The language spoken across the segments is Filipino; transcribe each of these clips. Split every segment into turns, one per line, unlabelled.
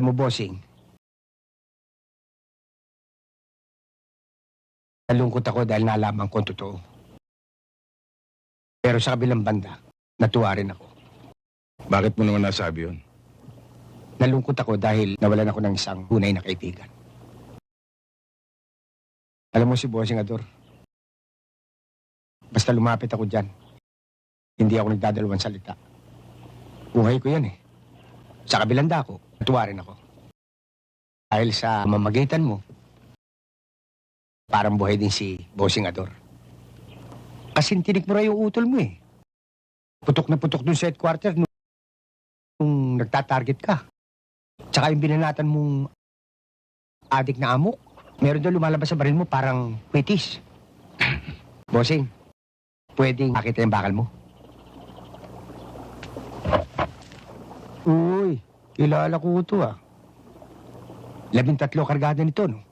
Alam mo, bossing, nalungkot ako dahil nalaman ko ang totoo. Pero sa kabilang banda, natuwa rin ako.
Bakit mo naman nasabi yun?
Nalungkot ako dahil nawalan ako ng isang tunay na kaibigan. Alam mo si Bossing Ador, basta lumapit ako dyan, hindi ako nagdadalawang salita. Buhay ko yan eh. Sa kabilang dako, natuwa rin ako. Dahil sa mamamagitan mo, parang buhay din si Bossing Ador. Kasi tinik mo rin yung utol mo eh. Putok na putok dun sa headquarters nung nagtatarget ka. Tsaka yung binanatan mong adik na amok, meron doon lumalabas sa baril mo parang kwitis. Bossing, pwedeng makita yung bakal mo? Uy, kilala ko ito ah. 13 kargada nito, no?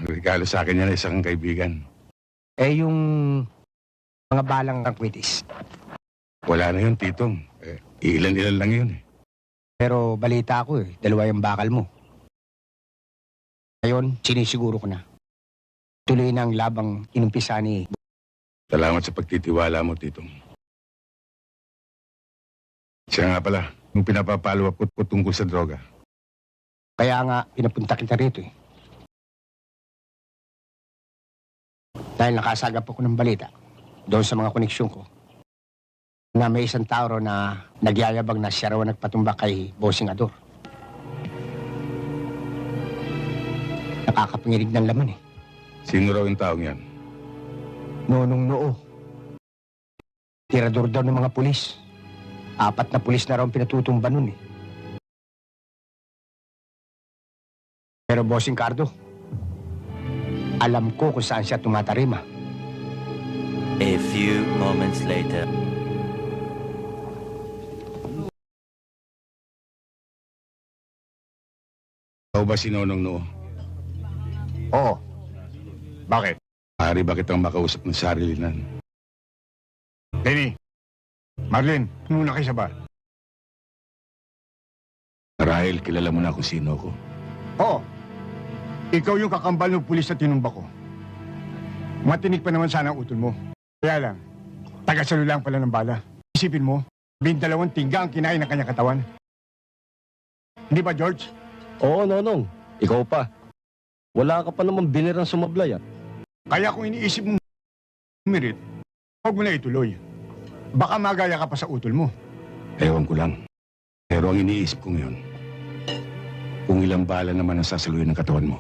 Regalo sa akin yan isang kaibigan.
Eh, yung mga balang ng kwitis.
Wala na yun, Titong. Ilan-ilan lang yun eh.
Pero balita ko eh, 2 yung bakal mo. Ngayon, sinisiguro ko na. Tuloy na ang labang inumpisa ni...
Salamat sa pagtitiwala mo, Titong. Siya nga pala, nung pinapapalo up ko tungkol sa droga.
Kaya nga, pinapunta kita rito eh. Dahil nakasagap ako ng balita doon sa mga koneksyon ko na may isang tao na nagyayabang na siya raw nagpatumbak kay Bossing Ador. Nakakapanginig ng laman eh.
Sino raw yung taong yan?
Nonong Noo. Tirador daw ng mga pulis. 4 na pulis na raw ang pinatutumba nun eh. Pero Bossing Cardo, alam ko kung saan siya tumatarima.
A few moments later.
Ikaw ba si Nonong Noo?
Oo. Bakit?
Maaari ba kitang makausap ng sarilinan?
Lenny, Marlene, muna kayo sa bar.
Marahil kilala mo na kung sino ko.
Oo. Ikaw yung kakambal ng pulis na tinumba ko. Matinig pa naman sana ang utol mo. Kaya lang, taga-salo lang pala ng bala. Isipin mo, 22 tingga ang kinain ng kanyang katawan. Hindi ba, George?
Oo, Nonong. Ikaw pa. Wala ka pa naman binirang sumablay ah.
Kaya kung iniisip mo umirit, huwag mo na ituloy. Baka magaya ka pa sa utol mo.
Ewan ko lang. Pero ang iniisip ko ngayon, kung ilang bala naman ang sasaluhin ng katawan mo.